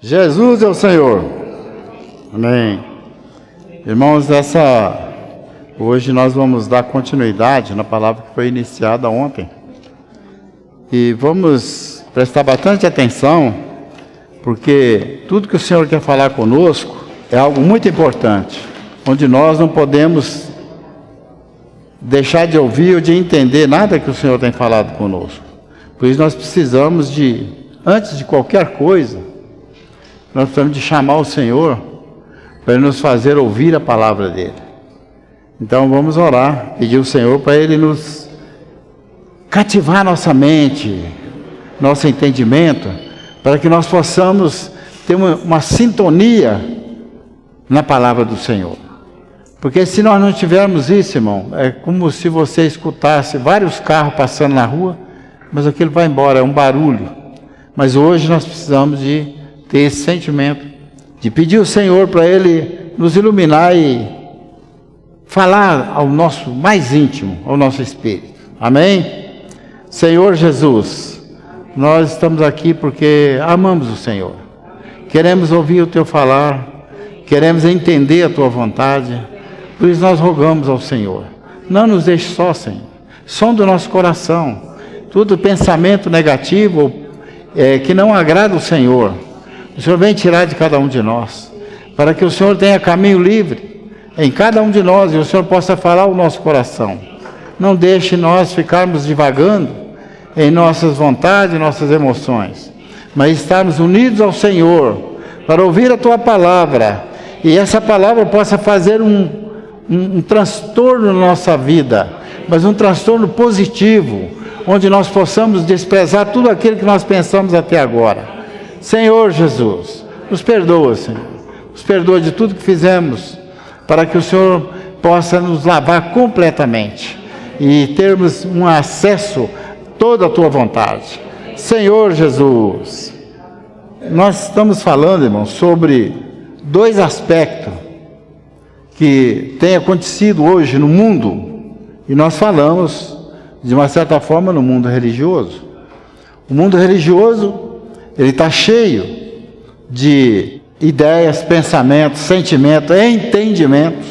Jesus é o Senhor. Amém. Irmãos, hoje nós vamos dar continuidade na palavra que foi iniciada ontem. E vamos prestar bastante atenção, porque tudo que o Senhor quer falar conosco é algo muito importante, onde nós não podemos deixar de ouvir ou de entender nada que o Senhor tem falado conosco. Por isso nós precisamos antes de qualquer coisa, nós precisamos de chamar o Senhor para Ele nos fazer ouvir a palavra dEle. Então vamos orar, pedir ao Senhor para Ele nos cativar nossa mente, nosso entendimento, para que nós possamos ter uma sintonia na palavra do Senhor. Porque se nós não tivermos isso, irmão, é como se você escutasse vários carros passando na rua, mas aquilo vai embora, é um barulho. Mas hoje nós precisamos de ter esse sentimento, de pedir ao Senhor para Ele nos iluminar e falar ao nosso mais íntimo, ao nosso espírito. Amém? Senhor Jesus, nós estamos aqui porque amamos o Senhor. Queremos ouvir o Teu falar, queremos entender a Tua vontade. Por isso nós rogamos ao Senhor, não nos deixe só, Senhor. Sonda o nosso coração. Todo pensamento negativo que não agrada o Senhor, o Senhor vem tirar de cada um de nós, para que o Senhor tenha caminho livre em cada um de nós e o Senhor possa falar o nosso coração. Não deixe nós ficarmos divagando em nossas vontades, nossas emoções, mas estarmos unidos ao Senhor para ouvir a Tua palavra e essa palavra possa fazer um transtorno na nossa vida, mas um transtorno positivo, onde nós possamos desprezar tudo aquilo que nós pensamos até agora. Senhor Jesus, nos perdoa, Senhor, nos perdoa de tudo que fizemos, para que o Senhor possa nos lavar completamente e termos um acesso a toda a Tua vontade. Senhor Jesus, nós estamos falando, irmão, sobre dois aspectos que têm acontecido hoje no mundo, e nós falamos, de uma certa forma, no mundo religioso. O mundo religioso, ele está cheio de ideias, pensamentos, sentimentos, entendimentos,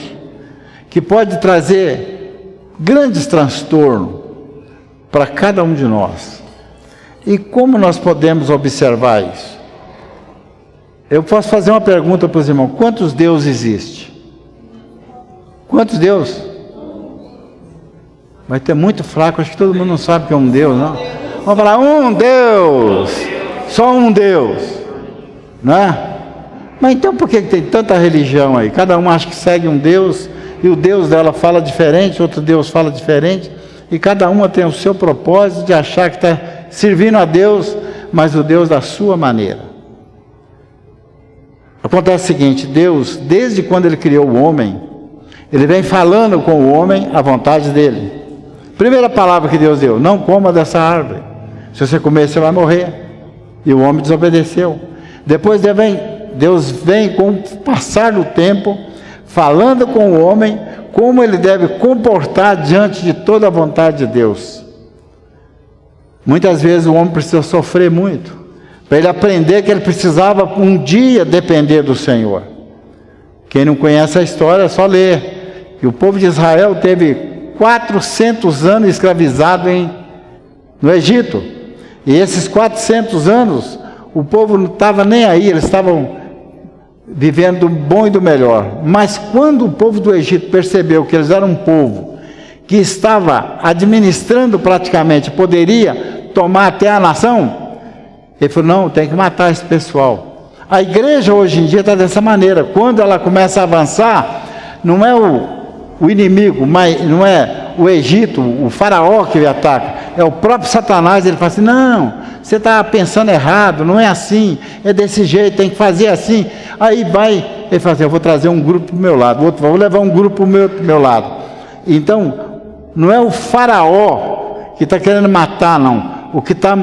que pode trazer grandes transtornos para cada um de nós. E como nós podemos observar isso? Eu posso fazer uma pergunta para os irmãos: quantos deuses existem? Quantos deuses? Vai ter muito fraco, acho que todo mundo não sabe que é um Deus, não? Vamos falar, um Deus, só um Deus, né? Mas então por que tem tanta religião aí? Cada um acha que segue um Deus, e o Deus dela fala diferente, outro Deus fala diferente, e cada uma tem o seu propósito de achar que está servindo a Deus, mas o Deus da sua maneira. Acontece o seguinte: Deus, desde quando Ele criou o homem, Ele vem falando com o homem a vontade dEle. Primeira palavra que Deus deu: não coma dessa árvore, se você comer você vai morrer. E o homem desobedeceu. Depois Deus vem com o passar do tempo, falando com o homem como ele deve comportar diante de toda a vontade de Deus. Muitas vezes o homem precisa sofrer muito, para ele aprender que ele precisava um dia depender do Senhor. Quem não conhece a história é só ler, que o povo de Israel teve 400 anos escravizado no Egito, e esses 400 anos o povo não estava nem aí, eles estavam vivendo do bom e do melhor. Mas quando o povo do Egito percebeu que eles eram um povo que estava administrando praticamente, poderia tomar até a nação, ele falou: não, tem que matar esse pessoal. A igreja hoje em dia está dessa maneira. Quando ela começa a avançar, não é o inimigo, mas não é o Egito, o faraó que ataca, é o próprio Satanás. Ele fala assim: não, você está pensando errado, não é assim, é desse jeito, tem que fazer assim. Aí ele fala assim: eu vou trazer um grupo para o meu lado, outro, vou levar um grupo para o meu lado. Então, não é o faraó que está querendo matar, não. O que está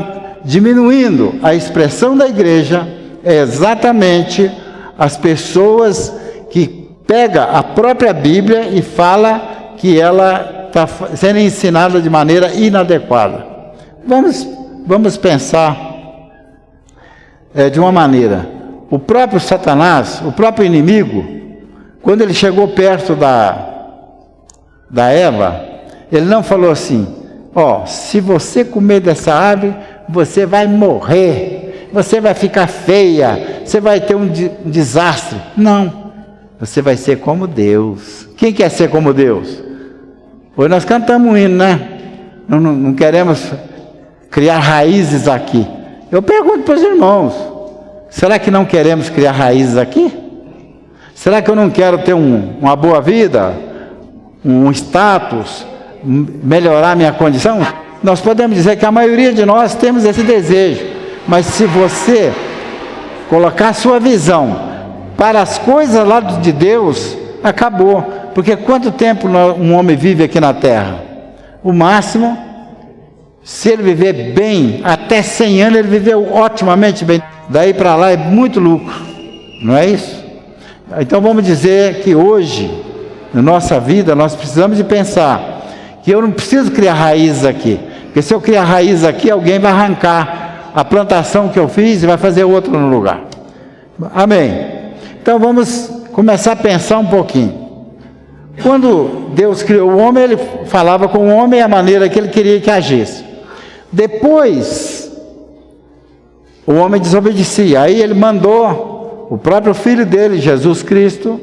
diminuindo a expressão da igreja é exatamente as pessoas que pega a própria Bíblia e fala que ela está sendo ensinada de maneira inadequada. Vamos pensar de uma maneira. o próprio Satanás, o próprio inimigo, quando ele chegou perto da Eva, ele não falou assim: ó, se você comer dessa árvore, você vai morrer, você vai ficar feia, você vai ter um desastre. Não, você vai ser como Deus. Quem quer ser como Deus? Hoje nós cantamos um hino, né? Não queremos criar raízes aqui. Eu pergunto para os irmãos: será que não queremos criar raízes aqui? Será que eu não quero ter uma boa vida, um status, melhorar minha condição? Nós podemos dizer que a maioria de nós temos esse desejo, mas se você colocar a sua visão para as coisas lá de Deus, acabou. Porque quanto tempo um homem vive aqui na terra? O máximo, se ele viver bem, até 100 anos ele viveu otimamente bem. Daí para lá é muito lucro, não é isso? Então vamos dizer que hoje, na nossa vida, nós precisamos de pensar que eu não preciso criar raízes aqui, porque se eu criar raízes aqui, alguém vai arrancar a plantação que eu fiz e vai fazer outra no lugar. Amém? Então vamos começar a pensar um pouquinho. Quando Deus criou o homem, ele falava com o homem a maneira que ele queria que agisse. Depois, o homem desobedecia. Aí ele mandou o próprio filho dele, Jesus Cristo,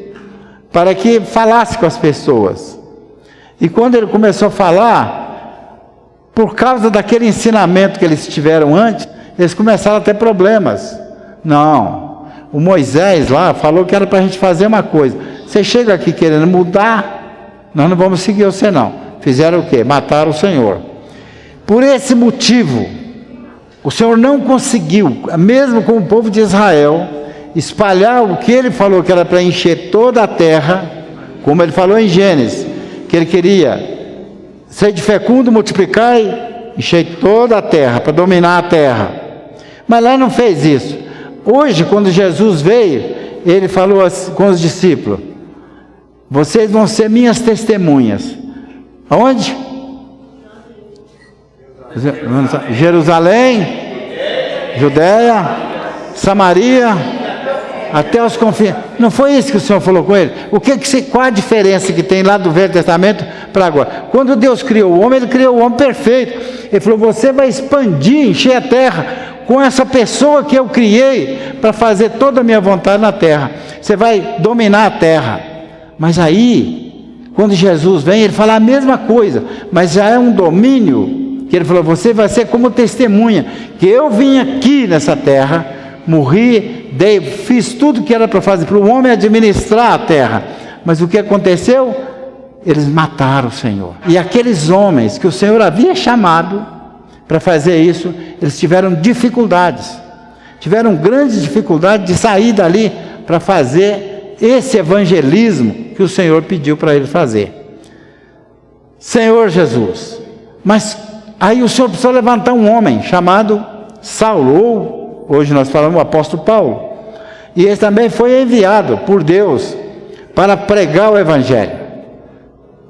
para que falasse com as pessoas. E quando ele começou a falar, por causa daquele ensinamento que eles tiveram antes, eles começaram a ter problemas. Não, o Moisés lá falou que era para a gente fazer uma coisa. Você chega aqui querendo mudar, nós não vamos seguir você não. Fizeram o quê? Mataram o Senhor. Por esse motivo, o Senhor não conseguiu, mesmo com o povo de Israel, espalhar o que ele falou que era para encher toda a terra, como ele falou em Gênesis, que ele queria ser de fecundo, multiplicar e encher toda a terra, para dominar a terra. Mas lá não fez isso. Hoje, quando Jesus veio, ele falou assim, com os discípulos: vocês vão ser minhas testemunhas. Aonde? Jerusalém, Judéia, Samaria, até os confins. Não foi isso que o Senhor falou com ele? Qual a diferença que tem lá do Velho Testamento para agora? Quando Deus criou o homem, ele criou o homem perfeito. Ele falou: você vai expandir, encher a terra com essa pessoa que eu criei para fazer toda a minha vontade na terra. Você vai dominar a terra. Mas aí, quando Jesus vem, ele fala a mesma coisa, mas já é um domínio, que ele falou: você vai ser como testemunha, que eu vim aqui nessa terra, morri, fiz tudo que era para fazer, para o homem administrar a terra. Mas o que aconteceu? Eles mataram o Senhor. E aqueles homens que o Senhor havia chamado para fazer isso, eles tiveram dificuldades, tiveram grandes dificuldades de sair dali para fazer esse evangelismo que o Senhor pediu para ele fazer. Senhor Jesus, mas aí o Senhor precisou levantar um homem chamado Saulo, ou hoje nós falamos o apóstolo Paulo, e ele também foi enviado por Deus para pregar o evangelho.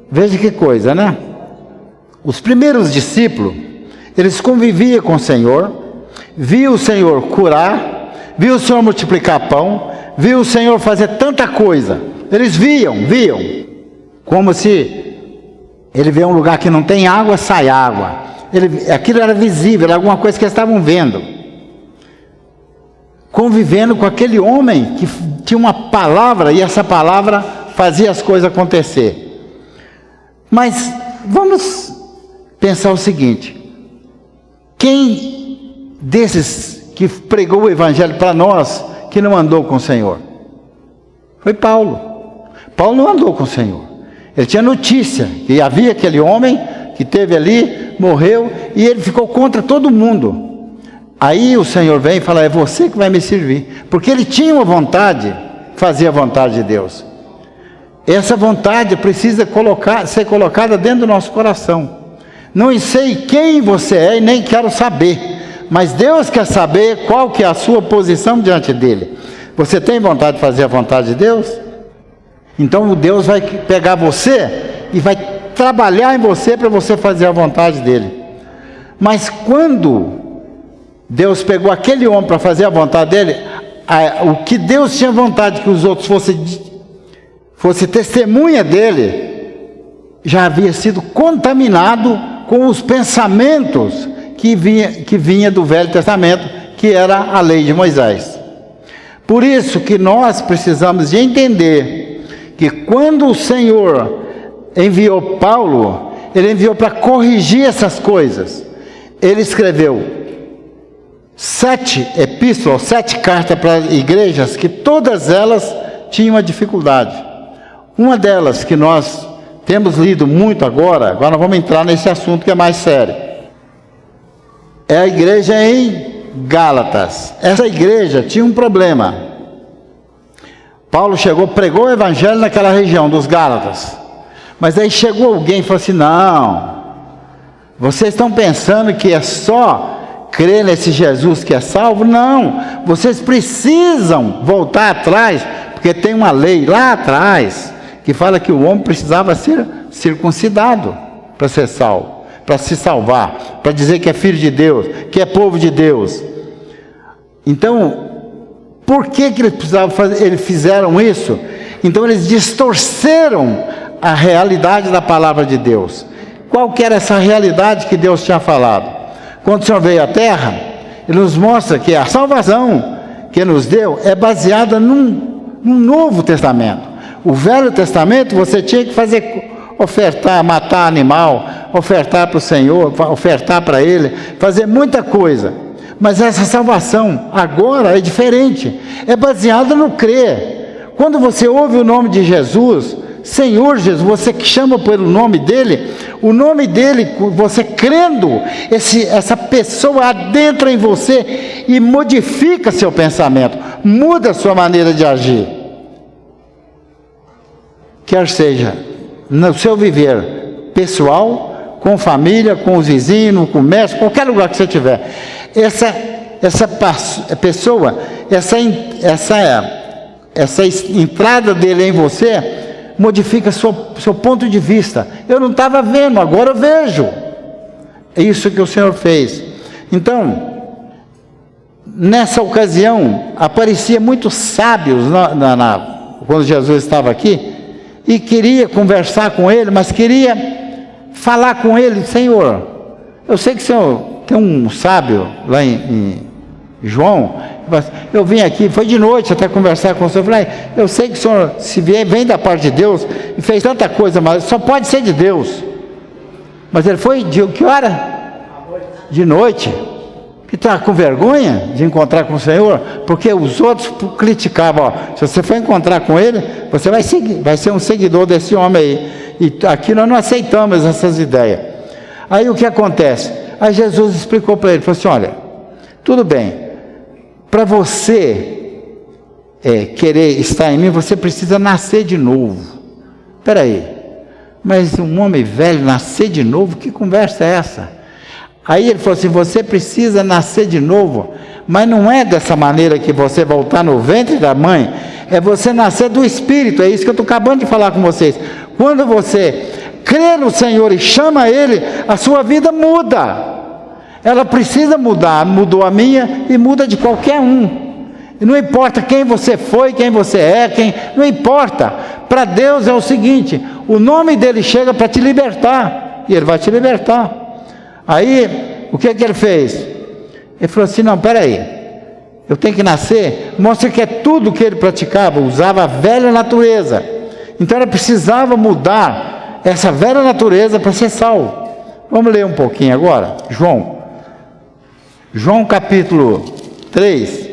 Veja que coisa, né? Os primeiros discípulos, eles conviviam com o Senhor, viam o Senhor curar, viam o Senhor multiplicar pão, viu o Senhor fazer tanta coisa. Eles viam, como se ele vê um lugar que não tem água, sai água. Aquilo era visível, era alguma coisa que eles estavam vendo. Convivendo com aquele homem que tinha uma palavra, e essa palavra fazia as coisas acontecer. Mas vamos pensar o seguinte: quem desses que pregou o evangelho para nós que não andou com o Senhor? Foi Paulo. Paulo não andou com o Senhor. Ele tinha notícia que havia aquele homem que esteve ali, morreu, e ele ficou contra todo mundo. Aí o Senhor vem e fala: é você que vai me servir. Porque ele tinha uma vontade, fazia a vontade de Deus. Essa vontade precisa ser colocada dentro do nosso coração. Não sei quem você é e nem quero saber, mas Deus quer saber qual que é a sua posição diante dele. Você tem vontade de fazer a vontade de Deus? Então Deus vai pegar você e vai trabalhar em você para você fazer a vontade dele. Mas quando Deus pegou aquele homem para fazer a vontade dele, o que Deus tinha vontade que os outros fosse testemunha dele, já havia sido contaminado com os pensamentos que vinha do Velho Testamento, que era a lei de Moisés. Por isso que nós precisamos de entender que quando o Senhor enviou Paulo, ele enviou para corrigir essas coisas. Ele escreveu 7 epístolas, 7 cartas para igrejas, que todas elas tinham uma dificuldade. Uma delas que nós temos lido muito agora nós vamos entrar nesse assunto que é mais sério, é a igreja em Gálatas. Essa igreja tinha um problema. Paulo pregou o evangelho naquela região dos Gálatas, mas aí chegou alguém e falou assim: não, vocês estão pensando que é só crer nesse Jesus que é salvo? Não, vocês precisam voltar atrás, porque tem uma lei lá atrás que fala que o homem precisava ser circuncidado para ser salvo, para se salvar, para dizer que é filho de Deus, que é povo de Deus. Então, por que eles precisavam fazer? Eles fizeram isso. Então eles distorceram a realidade da palavra de Deus. Qual que era essa realidade que Deus tinha falado? Quando o Senhor veio à terra, Ele nos mostra que a salvação que nos deu é baseada num Novo Testamento. O Velho Testamento você tinha que ofertar, matar animal, ofertar para o Senhor, ofertar para Ele, fazer muita coisa. Mas essa salvação agora é diferente, é baseada no crer. Quando você ouve o nome de Jesus, Senhor Jesus, você que chama pelo nome dele, o nome dele, você crendo, essa pessoa adentra em você e modifica seu pensamento, muda a sua maneira de agir. Quer seja no seu viver pessoal, com família, com os vizinhos, no comércio, qualquer lugar que você tiver. Essa pessoa, essa entrada dele em você, modifica seu ponto de vista. Eu não estava vendo, agora eu vejo. É isso que o Senhor fez. Então, nessa ocasião, aparecia muitos sábios quando Jesus estava aqui, e queria conversar com ele, mas queria falar com ele: Senhor, eu sei que o Senhor tem um sábio lá em João, eu vim aqui, foi de noite até conversar com o Senhor. Eu falei: eu sei que o Senhor, se vem da parte de Deus e fez tanta coisa, mas só pode ser de Deus. Mas ele foi de que hora? De noite. Que está com vergonha de encontrar com o Senhor, porque os outros criticavam: se você for encontrar com ele, você vai ser um seguidor desse homem aí, e aqui nós não aceitamos essas ideias. Aí o que acontece? Aí Jesus explicou para ele, falou assim: olha, tudo bem, para você querer estar em mim, você precisa nascer de novo. Espera aí, mas um homem velho nascer de novo, que conversa é essa? Aí ele falou assim: você precisa nascer de novo, mas não é dessa maneira que você voltar no ventre da mãe, é você nascer do Espírito. É isso que eu estou acabando de falar com vocês. Quando você crê no Senhor e chama Ele, a sua vida muda. Ela precisa mudar, mudou a minha e muda de qualquer um. E não importa quem você foi, quem você é, não importa. Para Deus é o seguinte: o nome dele chega para te libertar, e Ele vai te libertar. Aí, o que ele fez? Ele falou assim: não, peraí, eu tenho que nascer. Mostra que é tudo que ele praticava, usava a velha natureza. Então ele precisava mudar essa velha natureza para ser salvo. Vamos ler um pouquinho agora, João capítulo 3.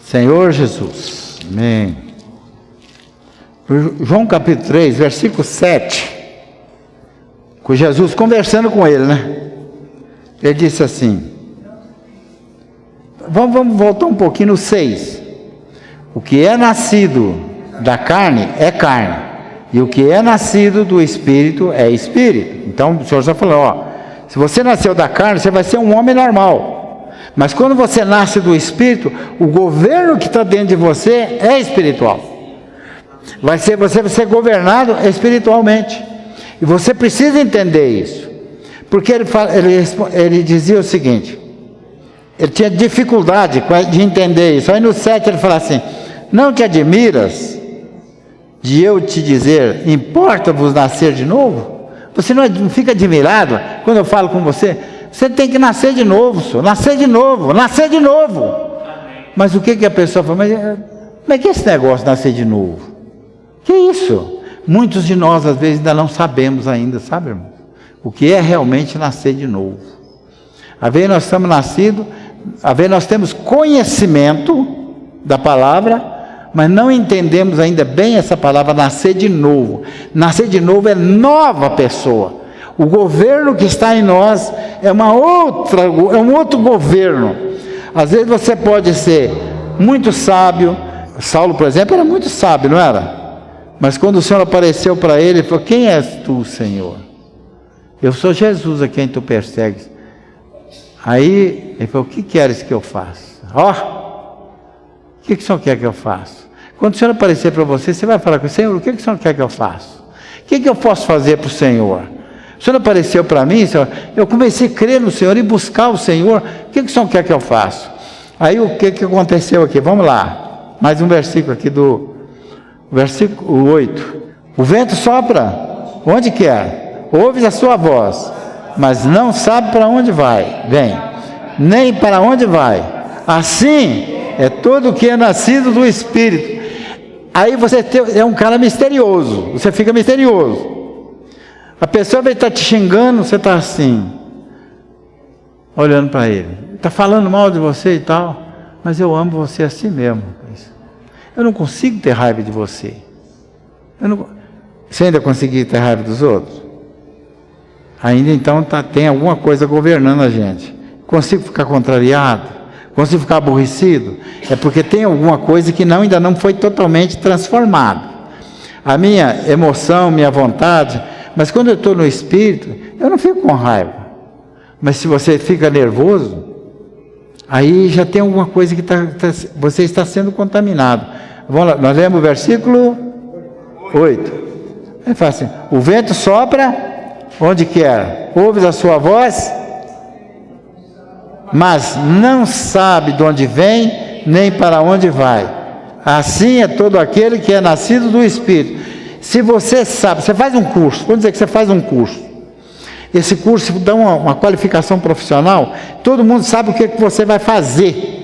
Senhor Jesus, amém. João capítulo 3, versículo 7. Com Jesus conversando com ele, né? Ele disse assim, vamos voltar um pouquinho no 6. O que é nascido da carne é carne, e o que é nascido do Espírito é Espírito. Então o Senhor já falou: se você nasceu da carne, você vai ser um homem normal, mas quando você nasce do Espírito, o governo que está dentro de você é espiritual. Você vai ser governado espiritualmente. E você precisa entender isso. Porque ele dizia o seguinte: Ele tinha dificuldade de entender isso. Aí no 7 ele fala assim: não te admiras de eu te dizer, importa-vos nascer de novo? Você não fica admirado quando eu falo com você? Você tem que nascer de novo, senhor. Nascer de novo, nascer de novo. Mas o que a pessoa fala? Mas como é que é esse negócio de nascer de novo? Que isso? Muitos de nós às vezes ainda não sabemos ainda, sabe, irmão? O que é realmente nascer de novo. Às vezes nós estamos nascidos, às vezes nós temos conhecimento da palavra, mas não entendemos ainda bem essa palavra nascer de novo. Nascer de novo é nova pessoa. O governo que está em nós é um outro governo. Às vezes você pode ser muito sábio. Saulo, por exemplo, era muito sábio, não era? Mas quando o Senhor apareceu para ele, ele falou: quem és tu, Senhor? Eu sou Jesus a quem tu persegues. Aí ele falou: o que queres que eu faça? O que o Senhor quer que eu faça? Quando o Senhor aparecer para você, você vai falar com o Senhor: o que o Senhor quer que eu faça? O que eu posso fazer para o Senhor? O Senhor apareceu para mim, Senhor, eu comecei a crer no Senhor e buscar o Senhor. O que o Senhor quer que eu faça? Aí o que aconteceu aqui? Vamos lá, mais um versículo aqui do versículo 8. O vento sopra onde quer, ouves a sua voz, mas não sabe para onde vem, nem para onde vai. Assim é todo o que é nascido do Espírito. Aí você é um cara misterioso, você fica misterioso. A pessoa vai estar te xingando, você está assim, olhando para ele. Está falando mal de você e tal, mas eu amo você assim mesmo. Eu não consigo ter raiva de você. Você ainda conseguiu ter raiva dos outros? Ainda então tem alguma coisa governando a gente. Consigo ficar contrariado? Consigo ficar aborrecido? É porque tem alguma coisa que ainda não foi totalmente transformada. A minha emoção, minha vontade, mas quando eu estou no Espírito, eu não fico com raiva. Mas se você fica nervoso, aí já tem alguma coisa que você está sendo contaminado. Vamos lá, nós lemos o versículo 8. Ele fala assim: o vento sopra onde quer, ouves a sua voz, mas não sabe de onde vem, nem para onde vai. Assim é todo aquele que é nascido do Espírito. Se você sabe, você faz um curso, vamos dizer que você faz um curso. Esse curso dá uma qualificação profissional, todo mundo sabe o que você vai fazer.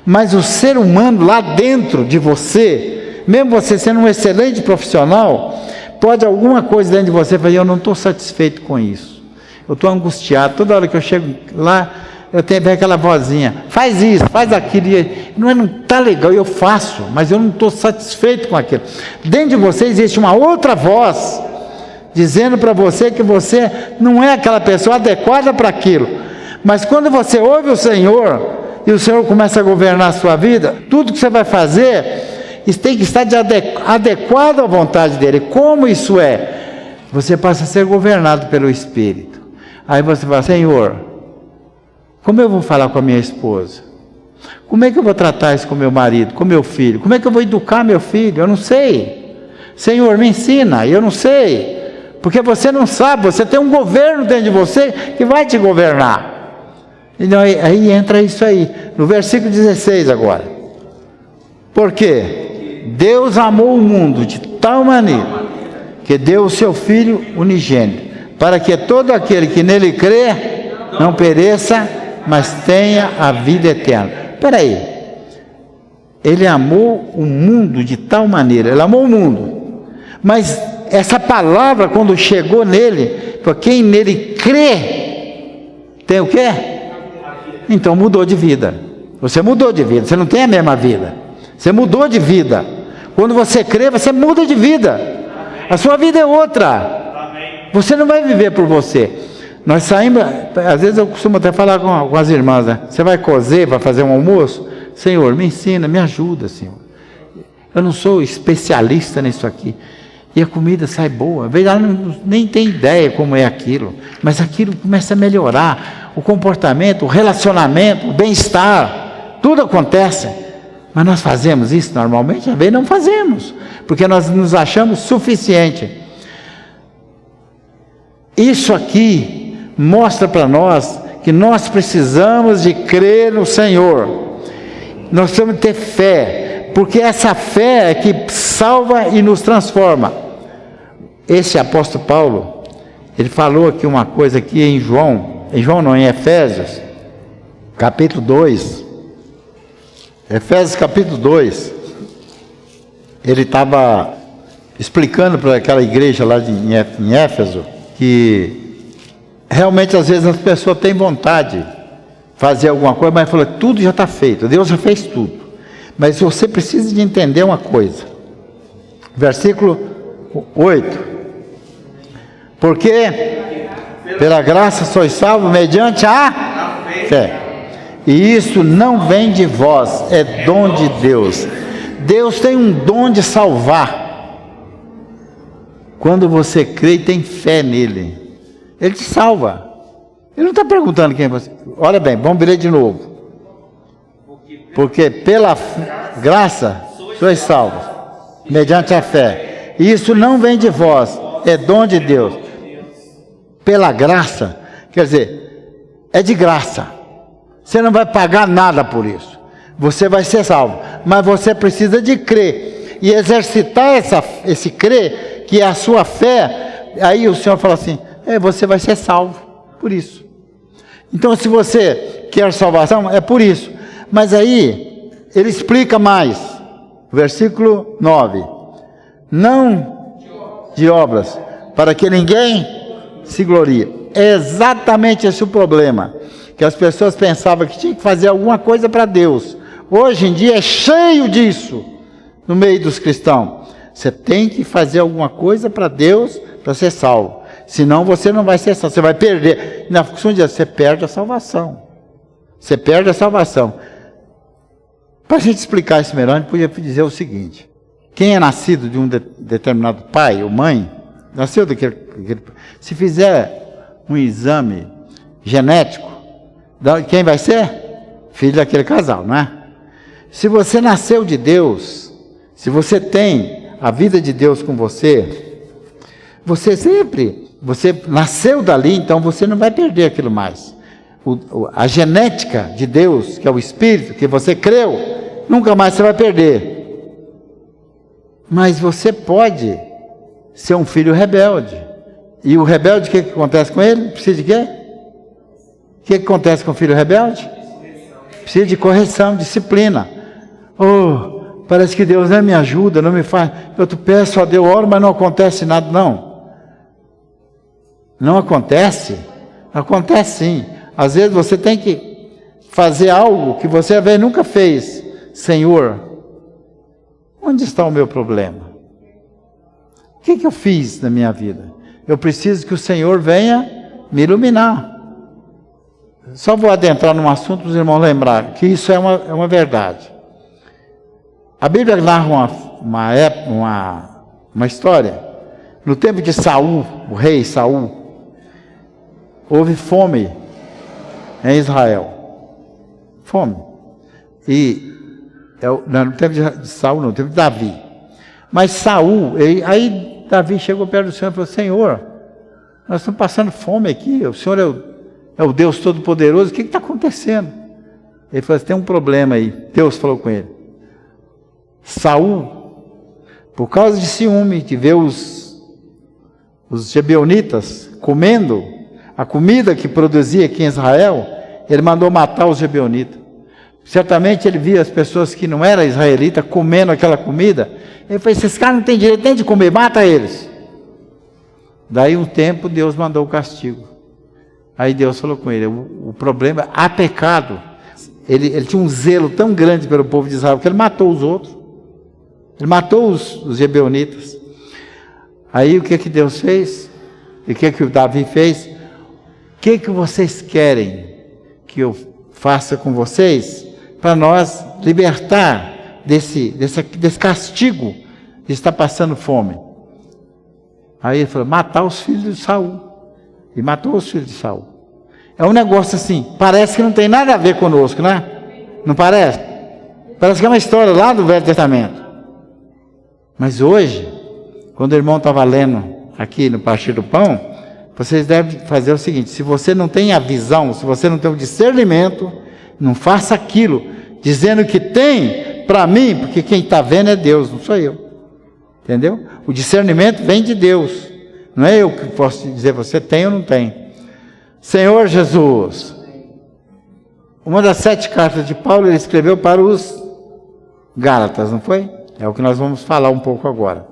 Mas o ser humano lá dentro de você, mesmo você sendo um excelente profissional, pode alguma coisa dentro de você falar: eu não estou satisfeito com isso, eu estou angustiado, toda hora que eu chego lá, eu tenho aquela vozinha: faz isso, faz aquilo, não está legal, eu faço, mas eu não estou satisfeito com aquilo. Dentro de você existe uma outra voz, dizendo para você que você não é aquela pessoa adequada para aquilo. Mas quando você ouve o Senhor, e o Senhor começa a governar a sua vida, tudo que você vai fazer, isso tem que estar adequado à vontade dEle. Como isso é? Você passa a ser governado pelo Espírito. Aí você fala: Senhor, como eu vou falar com a minha esposa? Como é que eu vou tratar isso com meu marido, com meu filho? Como é que eu vou educar meu filho? Eu não sei. Senhor, me ensina, eu não sei. Porque você não sabe, você tem um governo dentro de você que vai te governar. Então aí entra isso aí, no versículo 16 agora. Porque Deus amou o mundo de tal maneira que deu o seu Filho unigênito, para que todo aquele que nele crê não pereça, mas tenha a vida eterna. Espera aí, Ele amou o mundo de tal maneira, Ele amou o mundo, mas essa palavra quando chegou nele, para quem nele crê, tem o quê? Então mudou de vida. Você mudou de vida, você não tem a mesma vida, você mudou de vida. Quando você crê, você muda de vida, a sua vida é outra. Você não vai viver por você. Nós saímos, às vezes eu costumo até falar com as irmãs, né? Você vai cozer, vai fazer um almoço? Senhor, me ensina, me ajuda, Senhor. Eu não sou especialista nisso aqui. E a comida sai boa. Às vezes ela nem tem ideia como é aquilo, mas aquilo começa a melhorar. O comportamento, o relacionamento, o bem-estar, tudo acontece. Mas nós fazemos isso normalmente? Às vezes não fazemos, porque nós nos achamos suficiente. Isso aqui mostra para nós que nós precisamos de crer no Senhor. Nós temos que ter fé, porque essa fé é que salva e nos transforma. Esse apóstolo Paulo, ele falou aqui uma coisa aqui em em Efésios, capítulo 2. Efésios capítulo 2. Ele estava explicando para aquela igreja lá em Éfeso, que realmente às vezes as pessoas têm vontade de fazer alguma coisa, mas falou, tudo já está feito, Deus já fez tudo. Mas você precisa de entender uma coisa. Versículo 8. Porque pela graça sois salvos mediante a fé. E isso não vem de vós, é dom de Deus. Deus tem um dom de salvar. Quando você crê e tem fé nele, ele te salva. Ele não está perguntando quem é você. Olha bem, vamos ler de novo. Porque pela graça sois salvos mediante a fé. E isso não vem de vós, é dom de Deus. Pela graça, quer dizer, é de graça. Você não vai pagar nada por isso. Você vai ser salvo. Mas você precisa de crer. E exercitar esse crer, que é a sua fé. Aí o Senhor fala assim, você vai ser salvo por isso. Então se você quer salvação, é por isso. Mas aí, ele explica mais. Versículo 9. Não de obras, para que ninguém se glorie. É exatamente esse o problema. Que as pessoas pensavam que tinha que fazer alguma coisa para Deus. Hoje em dia é cheio disso no meio dos cristãos. Você tem que fazer alguma coisa para Deus para ser salvo. Senão você não vai ser salvo. Você vai perder. Na função de Deus, você perde a salvação. Você perde a salvação. Para a gente explicar isso melhor, a gente podia dizer o seguinte. Quem é nascido de um determinado pai ou mãe, nasceu daquele. Se fizer um exame genético, quem vai ser? Filho daquele casal, não é? Se você nasceu de Deus, se você tem a vida de Deus com você, você nasceu dali, então você não vai perder aquilo mais. A genética de Deus, que é o Espírito, que você creu, nunca mais você vai perder. Mas você pode ser um filho rebelde. E o rebelde, o que acontece com ele? Precisa de quê? O que acontece com o filho rebelde? Precisa de correção, disciplina. Oh, parece que Deus não me ajuda, não me faz. Eu peço a Deus, oro, mas não acontece nada. Não acontece. Acontece sim. Às vezes você tem que fazer algo que você às vezes nunca fez. Senhor, onde está o meu problema? O que eu fiz na minha vida? Eu preciso que o Senhor venha me iluminar. Só vou adentrar num assunto para os irmãos lembrar que isso é uma verdade. A Bíblia narra uma história. No tempo de Saul, o rei Saul, houve fome em Israel. Fome. E no tempo de Saul, não, no tempo de Davi. Mas Saul, aí Davi chegou perto do Senhor e falou, Senhor, nós estamos passando fome aqui, o Senhor é o Deus Todo-Poderoso, o que está acontecendo? Ele falou, tem um problema aí. Deus falou com ele. Saul, por causa de ciúme, de ver os gibeonitas comendo a comida que produzia aqui em Israel, ele mandou matar os gibeonitas. Certamente ele via as pessoas que não eram israelitas comendo aquela comida. Ele falou, esses caras não têm direito nem de comer, mata eles. Daí um tempo Deus mandou o castigo. Aí Deus falou com ele, o problema, há pecado. Ele tinha um zelo tão grande pelo povo de Israel, que ele matou os outros. Ele matou os gibeonitas. Aí o que Deus fez? E o que o Davi fez? O que vocês querem que eu faça com vocês? Para nós libertar desse castigo de estar passando fome. Aí ele falou, matar os filhos de Saul. E matou os filhos de Saul. É um negócio assim, parece que não tem nada a ver conosco, né? Não parece? Parece que é uma história lá do Velho Testamento. Mas hoje, quando o irmão estava lendo aqui no Partir do Pão, vocês devem fazer o seguinte: se você não tem a visão, se você não tem o discernimento, não faça aquilo, dizendo que tem para mim, porque quem está vendo é Deus, não sou eu. Entendeu? O discernimento vem de Deus. Não é eu que posso dizer você tem ou não tem. Senhor Jesus, uma das 7 cartas de Paulo ele escreveu para os Gálatas, não foi? É o que nós vamos falar um pouco agora.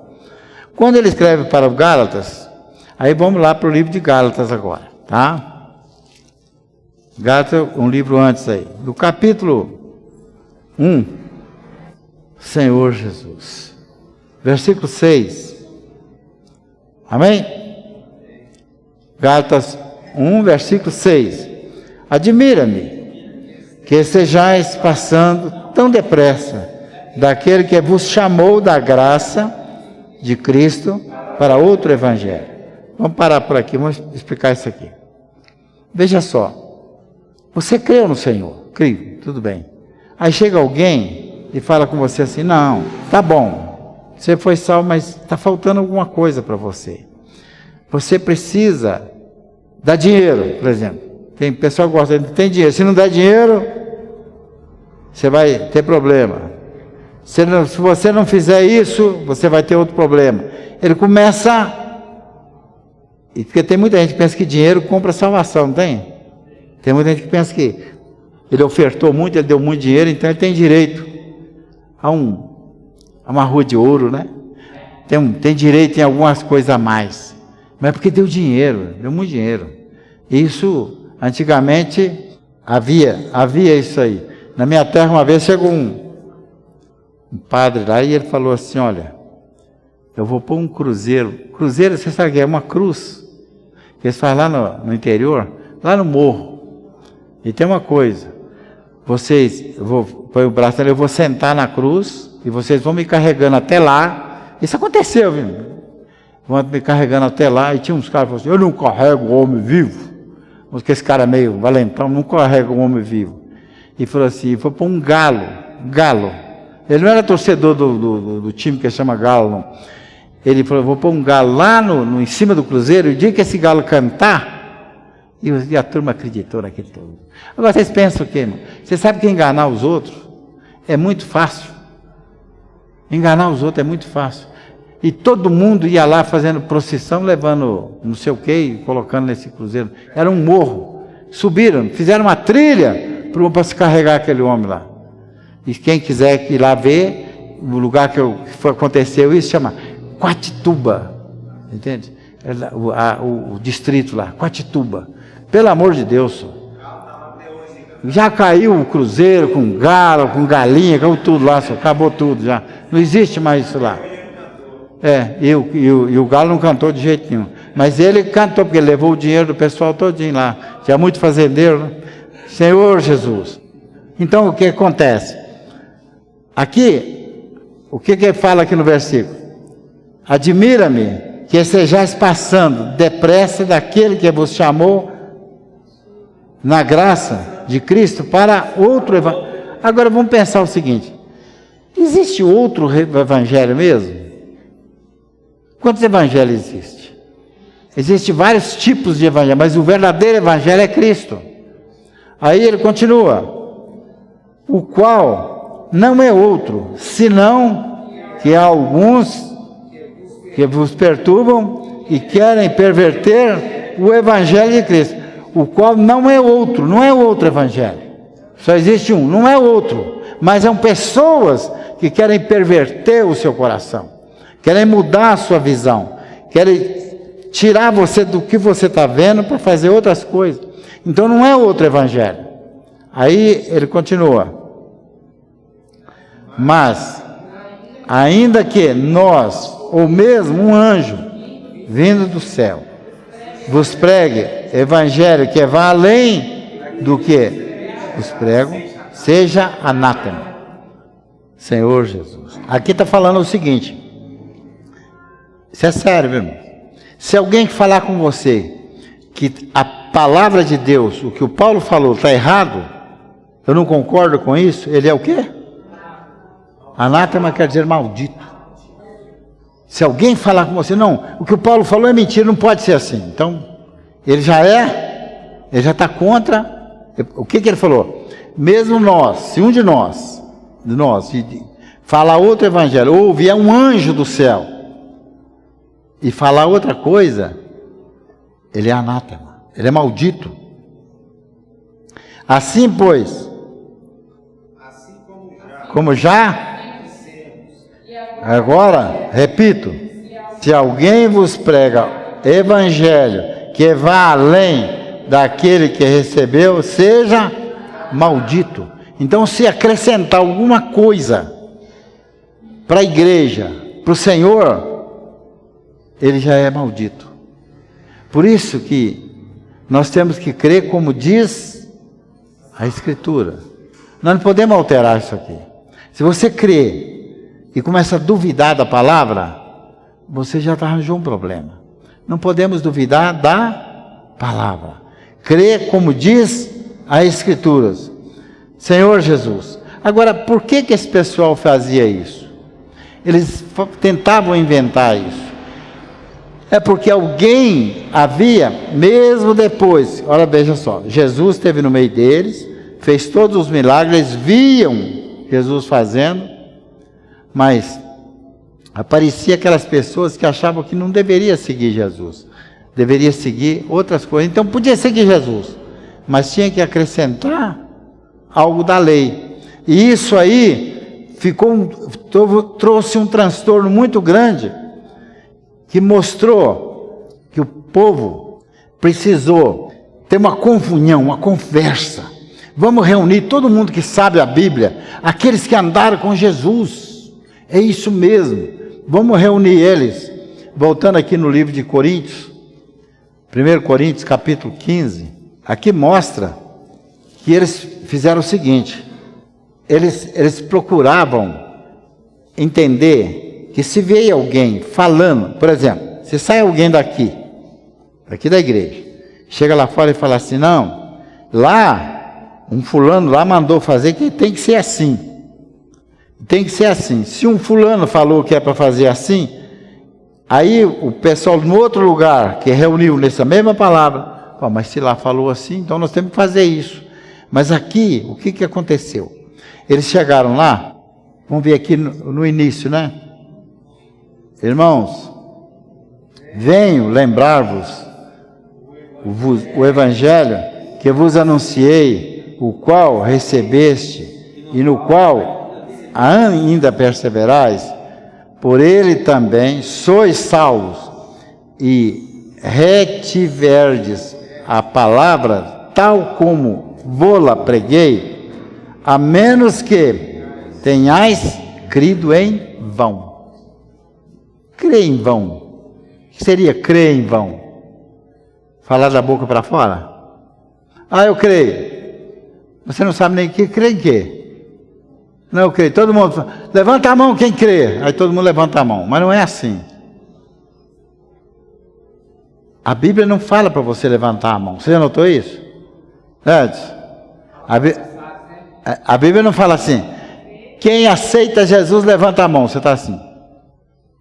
Quando ele escreve para os Gálatas, aí vamos lá para o livro de Gálatas agora, tá? Gálatas, um livro antes aí. Do capítulo 1, Senhor Jesus. Versículo 6. Amém? Gálatas 1, versículo 6. Admira-me que estejais passando tão depressa daquele que vos chamou da graça de Cristo para outro evangelho. Vamos parar por aqui, vamos explicar isso aqui. Veja só, você creu no Senhor, creio, tudo bem. Aí chega alguém e fala com você assim: não, tá bom, você foi salvo, mas está faltando alguma coisa para você. Você precisa dar dinheiro, por exemplo. Tem pessoal que gosta de tem dinheiro, se não der dinheiro, você vai ter problema. Se você não fizer isso, você vai ter outro problema. Ele começa, porque tem muita gente que pensa que dinheiro compra salvação, não tem? Tem muita gente que pensa que ele ofertou muito, ele deu muito dinheiro, então ele tem direito a uma rua de ouro, né? Tem direito em algumas coisas a mais. Mas é porque deu dinheiro, deu muito dinheiro. Isso, antigamente, havia isso aí. Na minha terra, uma vez, chegou um padre lá e ele falou assim: olha, eu vou pôr um cruzeiro. Cruzeiro, você sabe o que é? Uma cruz. Que eles fazem lá no interior, lá no morro. E tem uma coisa, eu vou pôr o braço ali, eu vou sentar na cruz e vocês vão me carregando até lá. Isso aconteceu, viu? Vão me carregando até lá. E tinha uns caras que falaram assim: eu não carrego o homem vivo. Porque esse cara é meio valentão, não carrega o homem vivo. E falou assim: vou pôr um galo. Ele não era torcedor do time que chama Galo, não. Ele falou: vou pôr um galo lá em cima do cruzeiro, e o dia que esse galo cantar, e a turma acreditou naquele todo. Agora vocês pensam o quê, irmão? Você sabe que enganar os outros é muito fácil. Enganar os outros é muito fácil. E todo mundo ia lá fazendo procissão, levando não sei o quê, e colocando nesse cruzeiro. Era um morro. Subiram, fizeram uma trilha para se carregar aquele homem lá. E quem quiser ir lá ver, o lugar que aconteceu isso, chama Quatituba. Entende? O distrito lá, Quatituba. Pelo amor de Deus. Já caiu o cruzeiro com galo, com galinha, caiu tudo lá, acabou tudo já. Não existe mais isso lá. E o galo não cantou de jeito nenhum. Mas ele cantou, porque ele levou o dinheiro do pessoal todinho lá. Tinha muito fazendeiro, né? Senhor Jesus. Então o que acontece? Aqui, o que ele fala aqui no versículo? Admira-me que estejais passando depressa daquele que vos chamou na graça de Cristo para outro evangelho. Agora vamos pensar o seguinte: existe outro evangelho mesmo? Quantos evangelhos existem? Existem vários tipos de evangelho, mas o verdadeiro evangelho é Cristo. Aí ele continua: o qual não é outro, senão que há alguns que vos perturbam e querem perverter o evangelho de Cristo, o qual não é outro evangelho. Só existe um, não é outro, mas são pessoas que querem perverter o seu coração, querem mudar a sua visão, querem tirar você do que você está vendo para fazer outras coisas. Então não é outro evangelho. Aí ele continua: mas ainda que nós, ou mesmo um anjo vindo do céu, vos pregue evangelho que vá além do que vos prego, seja anátema. Senhor Jesus. Aqui está falando o seguinte: isso é sério, meu irmão. Se alguém falar com você que a palavra de Deus, o que o Paulo falou, está errado, eu não concordo com isso, ele é o quê? Anátema quer dizer maldito. Se alguém falar com você: não, o que o Paulo falou é mentira, não pode ser assim. Então, Ele já está contra. O que ele falou? Mesmo nós, se um de nós, falar outro evangelho, ou vier um anjo do céu e falar outra coisa, ele é anátema, ele é maldito. Assim, pois, como já, agora, repito, se alguém vos prega evangelho que vá além daquele que recebeu, seja maldito. Então, se acrescentar alguma coisa para a igreja, para o Senhor, ele já é maldito. Por isso que nós temos que crer como diz a Escritura. Nós não podemos alterar isso aqui. Se você crê e começa a duvidar da palavra, você já arranjou um problema. Não podemos duvidar da palavra. Crer como diz a Escrituras. Senhor Jesus. Agora, por que esse pessoal fazia isso? Eles tentavam inventar isso. É porque alguém havia, mesmo depois, olha, veja só, Jesus esteve no meio deles, fez todos os milagres, eles viam Jesus fazendo, mas aparecia aquelas pessoas que achavam que não deveria seguir Jesus, deveria seguir outras coisas. Então podia seguir Jesus, mas tinha que acrescentar algo da lei. E isso aí trouxe um transtorno muito grande, que mostrou que o povo precisou ter uma comunhão, uma conversa. Vamos reunir todo mundo que sabe a Bíblia, aqueles que andaram com Jesus. É isso mesmo. Vamos reunir eles. Voltando aqui no livro de Coríntios, 1 Coríntios capítulo 15, aqui mostra que eles fizeram o seguinte: eles procuravam entender que se veio alguém falando, por exemplo, se sai alguém daqui da igreja, chega lá fora e fala assim, não, lá, um fulano lá mandou fazer que tem que ser assim. Tem que ser assim. Se um fulano falou que é para fazer assim, aí o pessoal no outro lugar que reuniu nessa mesma palavra, mas se lá falou assim, então nós temos que fazer isso. Mas aqui, o que aconteceu? Eles chegaram lá, vamos ver aqui no início, né? Irmãos, venho lembrar-vos o evangelho que vos anunciei, o qual recebeste e no qual ainda perseverais, por ele também sois salvos, e retiverdes a palavra tal como vô-la preguei, a menos que tenhais crido em vão. Crer em vão. O que seria crer em vão? Falar da boca para fora? Eu creio. Você não sabe nem o que crê em quê? Não, eu creio. Todo mundo fala, levanta a mão quem crê. Aí todo mundo levanta a mão. Mas não é assim. A Bíblia não fala para você levantar a mão. Você já notou isso? A Bíblia não fala assim, quem aceita Jesus levanta a mão. Você está assim.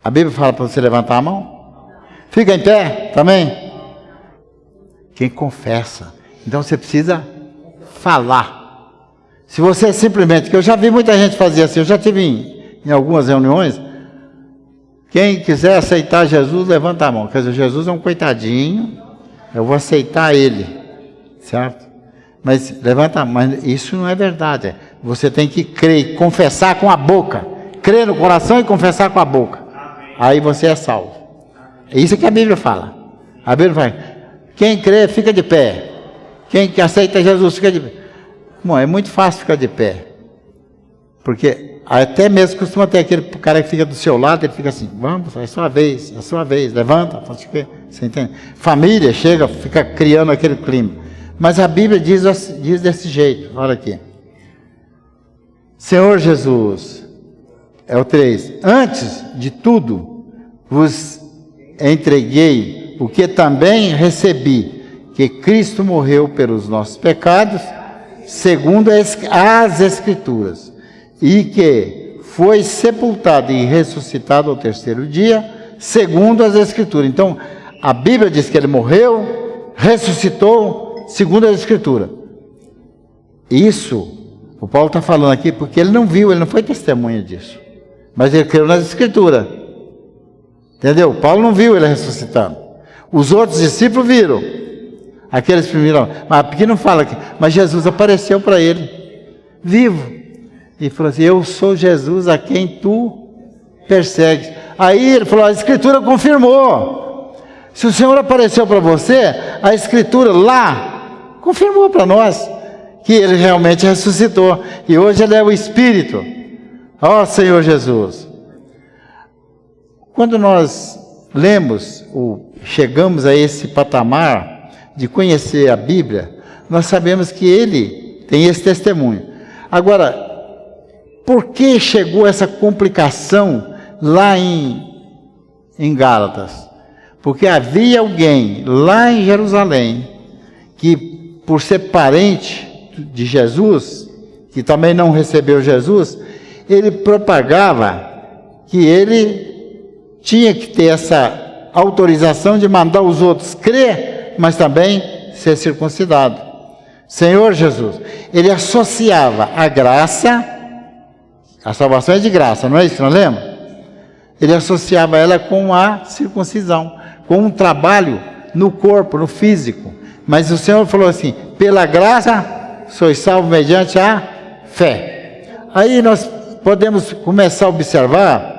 A Bíblia fala para você levantar a mão? Fica em pé também. Quem confessa. Então você precisa falar. Se você simplesmente, que eu já vi muita gente fazer assim, eu já tive em algumas reuniões, quem quiser aceitar Jesus, levanta a mão. Quer dizer, Jesus é um coitadinho, eu vou aceitar ele, certo? Mas levanta a mão, mas isso não é verdade. Você tem que crer, confessar com a boca. Crer no coração e confessar com a boca. Aí você é salvo. É isso que a Bíblia fala. A Bíblia fala, quem crê fica de pé. Quem que aceita Jesus fica de pé. Bom, é muito fácil ficar de pé. Porque até mesmo costuma ter aquele cara que fica do seu lado, ele fica assim, vamos, é sua vez, levanta. Você entende? Família chega, fica criando aquele clima. Mas a Bíblia diz desse jeito, olha aqui. Senhor Jesus, é o 3. Antes de tudo, vos entreguei o que também recebi, que Cristo morreu pelos nossos pecados, segundo as Escrituras, e que foi sepultado e ressuscitado ao terceiro dia, segundo as Escrituras. Então, a Bíblia diz que ele morreu, ressuscitou segundo a Escritura. Isso, o Paulo está falando aqui porque ele não viu, ele não foi testemunha disso. Mas ele creu nas Escrituras. Entendeu? Paulo não viu ele ressuscitando. Os outros discípulos viram. Aqueles primeiros, mas aqui não fala aqui, mas Jesus apareceu para ele, vivo. E falou assim: eu sou Jesus a quem tu persegues. Aí ele falou: a Escritura confirmou. Se o Senhor apareceu para você, a Escritura lá confirmou para nós que ele realmente ressuscitou. E hoje ele é o Espírito. Ó Senhor Jesus. Quando nós lemos, ou chegamos a esse patamar de conhecer a Bíblia, nós sabemos que ele tem esse testemunho. Agora, por que chegou essa complicação lá em Gálatas? Porque havia alguém lá em Jerusalém que, por ser parente de Jesus, que também não recebeu Jesus, ele propagava que ele tinha que ter essa autorização de mandar os outros crer, mas também ser circuncidado. Senhor Jesus, ele associava a graça, a salvação é de graça, não é isso que nós lemos? Ele associava ela com a circuncisão, com um trabalho no corpo, no físico. Mas o Senhor falou assim: pela graça sois salvos mediante a fé. Aí nós podemos começar a observar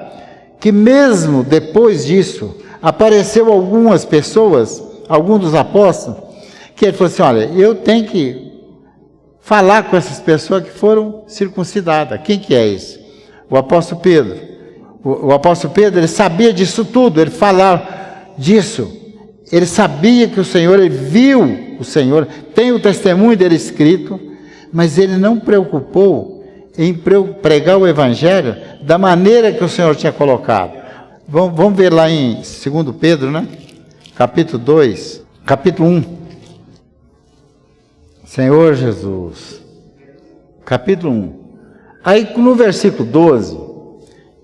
que mesmo depois disso, apareceu algumas pessoas, alguns dos apóstolos, que ele falou assim: olha, eu tenho que falar com essas pessoas que foram circuncidadas. Quem que é esse? O apóstolo Pedro. O apóstolo Pedro, ele sabia disso tudo, ele falava disso. Ele sabia que o Senhor, ele viu o Senhor, tem o testemunho dele escrito, mas ele não preocupou em pregar o Evangelho da maneira que o Senhor tinha colocado. Vamos ver lá em 2 Pedro, né? Capítulo 2, capítulo 1. Senhor Jesus. Capítulo 1. Aí no versículo 12,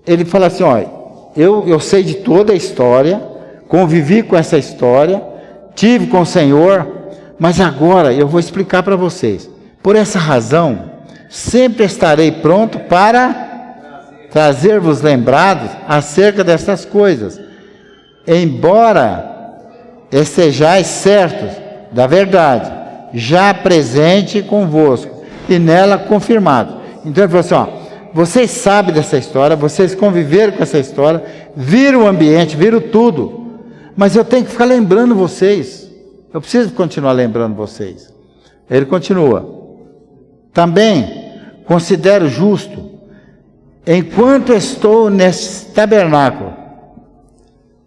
ele fala assim: olha, eu sei de toda a história, convivi com essa história, tive com o Senhor, mas agora eu vou explicar para vocês. Por essa razão, sempre estarei pronto para trazer-vos lembrados acerca dessas coisas, embora estejais certos da verdade, já presente convosco, e nela confirmado. Então ele falou assim: ó, vocês sabem dessa história, vocês conviveram com essa história, viram o ambiente, viram tudo, mas eu tenho que ficar lembrando vocês, eu preciso continuar lembrando vocês. Ele continua: também considero justo, enquanto estou nesse tabernáculo,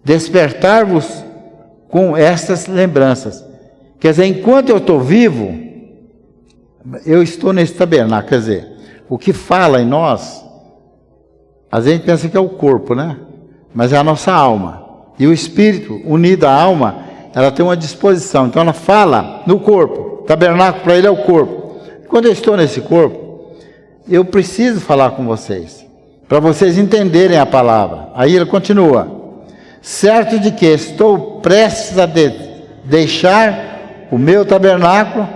despertar-vos com estas lembranças. Quer dizer, enquanto eu estou vivo, eu estou nesse tabernáculo. Quer dizer, o que fala em nós, às vezes a gente pensa que é o corpo, né? Mas é a nossa alma. E o espírito, unido à alma, ela tem uma disposição. Então ela fala no corpo. O tabernáculo para ele é o corpo. Quando eu estou nesse corpo, eu preciso falar com vocês, para vocês entenderem a palavra. Aí ele continua: certo de que estou prestes a deixar o meu tabernáculo,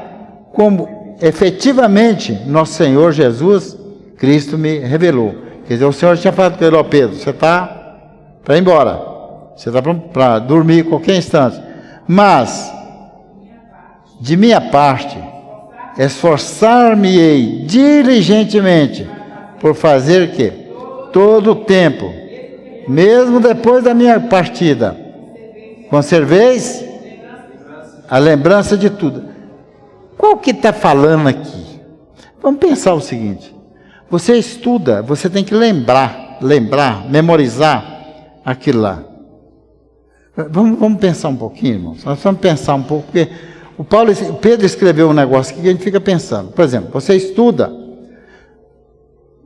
como efetivamente nosso Senhor Jesus Cristo me revelou. Quer dizer, o Senhor tinha falado com ele: ó Pedro, você está para ir embora, você está para dormir qualquer instante, mas de minha parte esforçar-me-ei diligentemente por fazer que todo o tempo, mesmo depois da minha partida, conserveis a lembrança de tudo. Qual que está falando aqui? Vamos pensar o seguinte: você estuda, você tem que lembrar, memorizar aquilo lá. Vamos pensar um pouquinho, irmãos. Nós vamos pensar um pouco, porque o Pedro escreveu um negócio aqui que a gente fica pensando. Por exemplo, você estuda,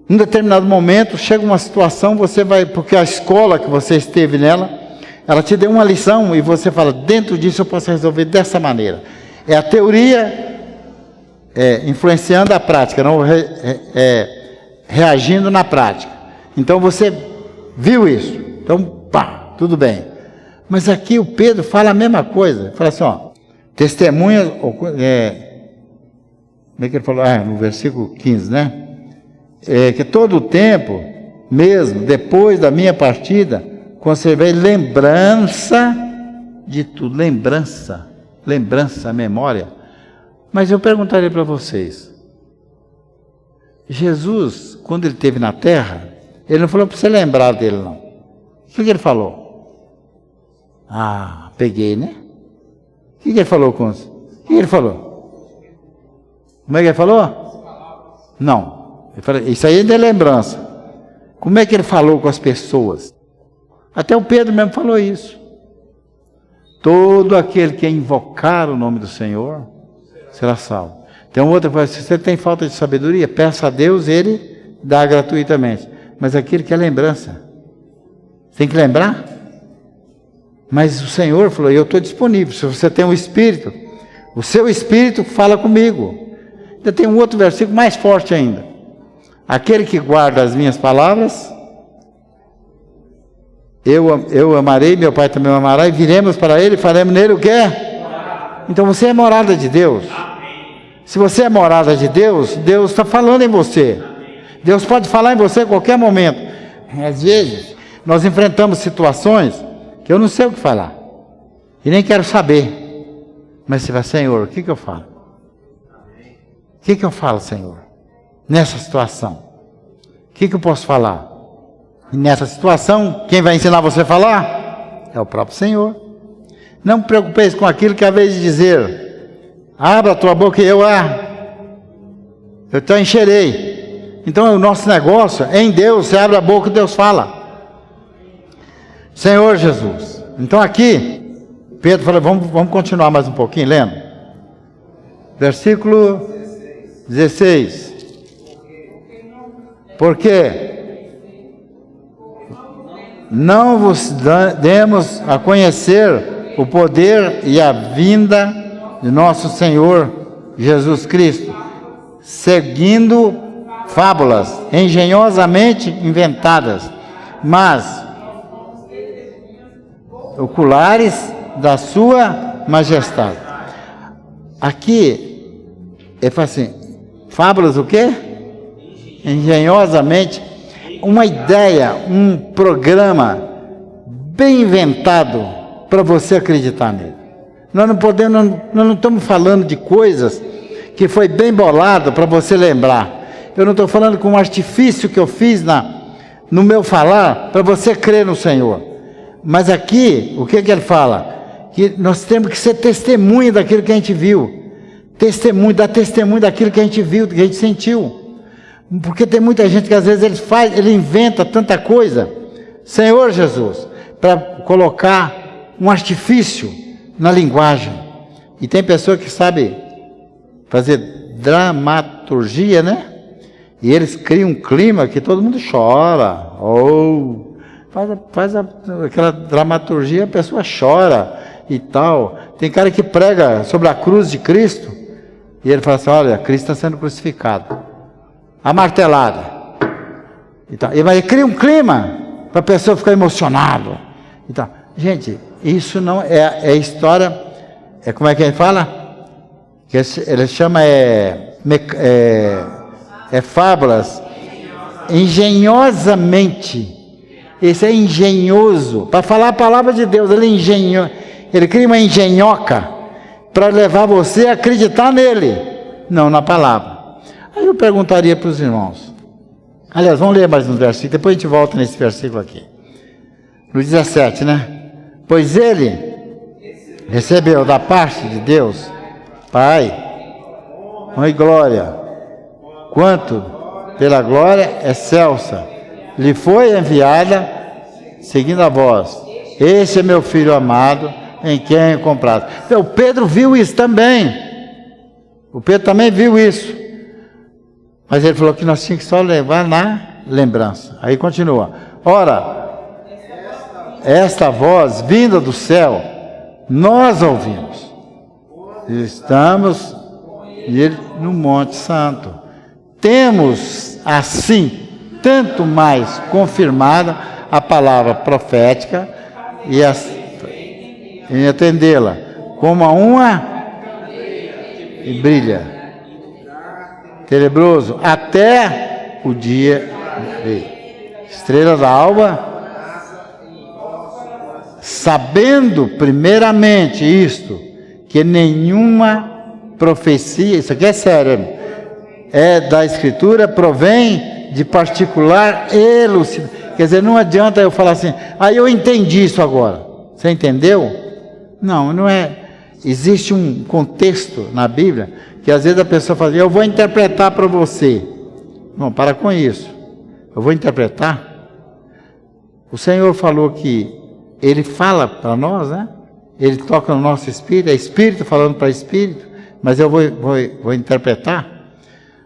em determinado momento, chega uma situação, você vai, porque a escola que você esteve nela, ela te deu uma lição e você fala: dentro disso eu posso resolver dessa maneira. É a teoria influenciando a prática, não reagindo na prática. Então você viu isso, então pá, tudo bem. Mas aqui o Pedro fala a mesma coisa, fala assim: ó, Testemunha, como é que ele falou? No versículo 15, né? Que todo o tempo, mesmo depois da minha partida, conservei lembrança de tudo. Lembrança, memória. Mas eu perguntaria para vocês, Jesus, quando ele esteve na terra, ele não falou para você lembrar dele, não. O que ele falou? Peguei, né? O que ele falou com você? O que ele falou? Como é que ele falou? Não. Ele falou, isso aí é de lembrança. Como é que ele falou com as pessoas? Até o Pedro mesmo falou isso. Todo aquele que invocar o nome do Senhor será salvo. Tem um outro que fala, se você tem falta de sabedoria, peça a Deus, Ele dá gratuitamente. Mas aquele que é lembrança, tem que lembrar. Mas o Senhor falou, eu estou disponível. Se você tem um Espírito, o seu Espírito fala comigo. Ainda tem um outro versículo mais forte ainda. Aquele que guarda as minhas palavras, eu amarei, meu Pai também o amará, e viremos para Ele e faremos nele o quê? Então você é morada de Deus. Se você é morada de Deus, Deus está falando em você. Deus pode falar em você a qualquer momento. Às vezes, nós enfrentamos situações que eu não sei o que falar. E nem quero saber. Mas você vai, Senhor, o que eu falo? O que eu falo, Senhor? Nessa situação. O que eu posso falar? E nessa situação, quem vai ensinar você a falar? É o próprio Senhor. Não me preocupeis com aquilo que, ao invés de dizer, abra a tua boca e eu te encherei. Então, o nosso negócio é em Deus. Você abre a boca e Deus fala. Senhor Jesus. Então aqui, Pedro falou, vamos continuar mais um pouquinho, lendo. Versículo 16. Porque não vos demos a conhecer o poder e a vinda de nosso Senhor Jesus Cristo, seguindo fábulas engenhosamente inventadas, mas oculares da sua majestade. Aqui, ele fala assim, fábulas o quê? Engenhosamente, uma ideia, um programa bem inventado para você acreditar nele. Nós não estamos falando de coisas que foi bem bolado para você lembrar. Eu não estou falando com um artifício que eu fiz no meu falar para você crer no Senhor. Mas aqui, o que ele fala? Que nós temos que ser testemunha daquilo que a gente viu. Dar testemunho daquilo que a gente viu, que a gente sentiu. Porque tem muita gente que às vezes ele inventa tanta coisa, Senhor Jesus, para colocar um artifício na linguagem. E tem pessoa que sabe fazer dramaturgia, né? E eles criam um clima que todo mundo chora. Faz aquela dramaturgia, a pessoa chora e tal. Tem cara que prega sobre a cruz de Cristo e ele fala assim, olha, Cristo está sendo crucificado, a martelada. E vai cria um clima para a pessoa ficar emocionada. Então, gente, isso não é história, como é que ele fala? Que ele chama fábulas engenhosamente. Esse é engenhoso. Para falar a palavra de Deus, ele cria uma engenhoca para levar você a acreditar nele, não na palavra. Aí eu perguntaria para os irmãos. Aliás, vamos ler mais um versículo, depois a gente volta nesse versículo aqui. No 17, né? Pois ele recebeu da parte de Deus, Pai, honra e glória, quanto pela glória excelsa lhe foi enviada, seguindo a voz. Este é meu filho amado, em quem é comprado. Então, o Pedro viu isso também. O Pedro também viu isso. Mas ele falou que nós tínhamos que só levar na lembrança. Aí continua. Ora, esta voz vinda do céu, nós ouvimos. Estamos no Monte Santo. Temos, assim, tanto mais confirmada a palavra profética e atendê-la como a uma e brilha. Tenebroso até o dia veio. Estrela da alva, sabendo primeiramente isto, que nenhuma profecia, isso aqui é sério, é da Escritura, provém de particular elucidação. Quer dizer, não adianta eu falar assim, eu entendi isso agora. Você entendeu? Não é. Existe um contexto na Bíblia que às vezes a pessoa fala, eu vou interpretar para você. Não, para com isso. Eu vou interpretar. O Senhor falou que Ele fala para nós, né? Ele toca no nosso espírito, é espírito falando para espírito, mas eu vou interpretar.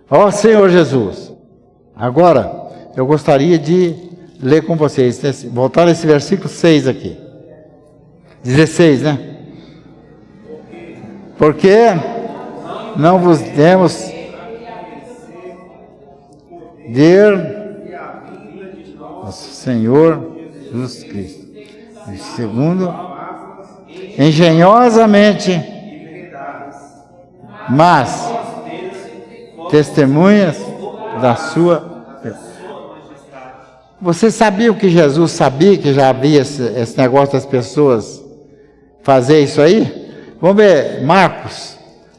Ó Senhor Jesus. Agora, eu gostaria de ler com vocês, voltar nesse versículo 6 aqui. 16, né? Porque não vos demos nosso Senhor Jesus Cristo. E segundo, engenhosamente, mas testemunhas da sua. Você sabia o que Jesus sabia, que já havia esse negócio das pessoas fazer isso aí? Vamos ver Marcos,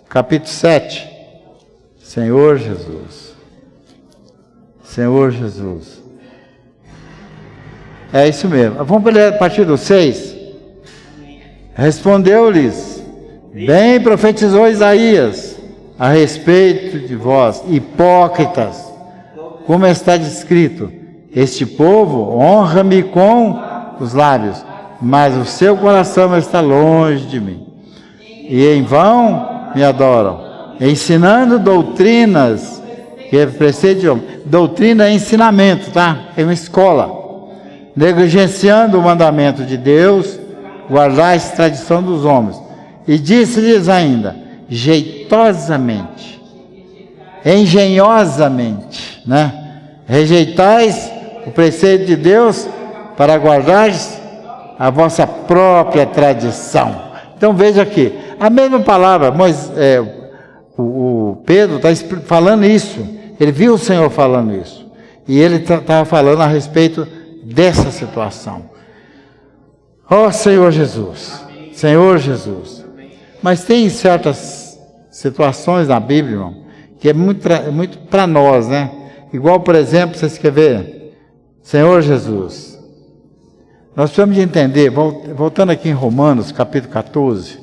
capítulo 7. Senhor Jesus. Senhor Jesus. É isso mesmo. Vamos ler a partir do 6. Respondeu-lhes, bem profetizou Isaías a respeito de vós, hipócritas, como está descrito, este povo honra-me com os lábios, mas o seu coração está longe de mim. E em vão me adoram, ensinando doutrinas que precedem. Doutrina é ensinamento, tá? É uma escola. Negligenciando o mandamento de Deus, guardais a tradição dos homens. E disse-lhes ainda, jeitosamente, engenhosamente, né? Rejeitais o preceito de Deus para guardares a vossa própria tradição. Então veja aqui, a mesma palavra, o Pedro está falando isso, ele viu o Senhor falando isso, e ele estava falando a respeito dessa situação. Ó Senhor Jesus, Senhor Jesus. Mas tem certas situações na Bíblia, irmão, que é muito para nós, né? Igual, por exemplo, você escrever, Senhor Jesus. Nós precisamos de entender, voltando aqui em Romanos, capítulo 14,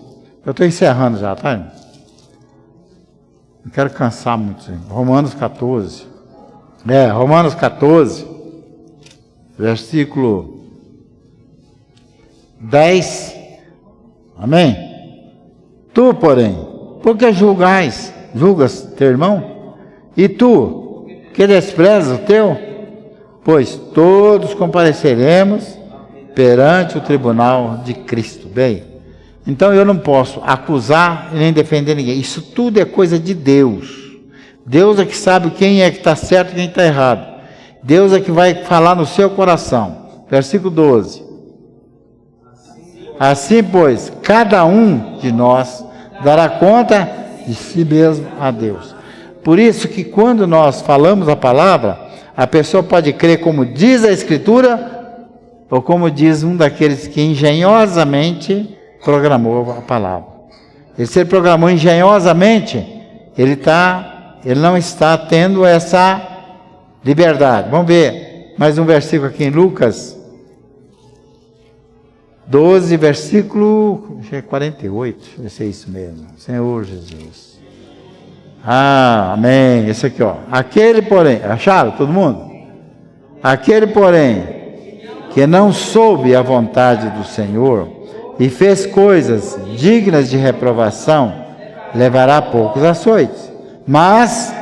eu estou encerrando já, tá? Não quero cansar muito. Romanos 14. Romanos 14, versículo 10. Amém? Tu, porém, por que julgas teu irmão? E tu, que desprezas o teu? Pois todos compareceremos perante o tribunal de Cristo. Bem, então eu não posso acusar e nem defender ninguém. Isso tudo é coisa de Deus. Deus é que sabe quem é que está certo e quem está errado. Deus é que vai falar no seu coração. Versículo 12. Assim, pois, cada um de nós dará conta de si mesmo a Deus. Por isso que quando nós falamos a palavra, a pessoa pode crer como diz a Escritura, ou como diz um daqueles que engenhosamente programou a palavra. E se ele programou engenhosamente, ele não está tendo essa liberdade. Vamos ver mais um versículo aqui em Lucas 12, versículo 48. Deixa eu ver se é isso mesmo. Senhor Jesus. Amém. Esse aqui, ó. Aquele, porém, acharam todo mundo? Aquele, porém, que não soube a vontade do Senhor e fez coisas dignas de reprovação, levará poucos açoites. Mas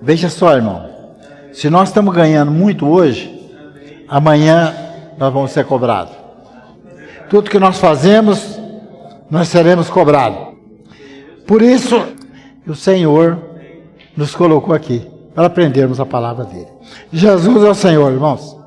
veja só, irmão, se nós estamos ganhando muito hoje, amanhã nós vamos ser cobrados. Tudo que nós fazemos, nós seremos cobrados. Por isso, o Senhor nos colocou aqui. para aprendermos a palavra dele. Jesus é o Senhor, irmãos.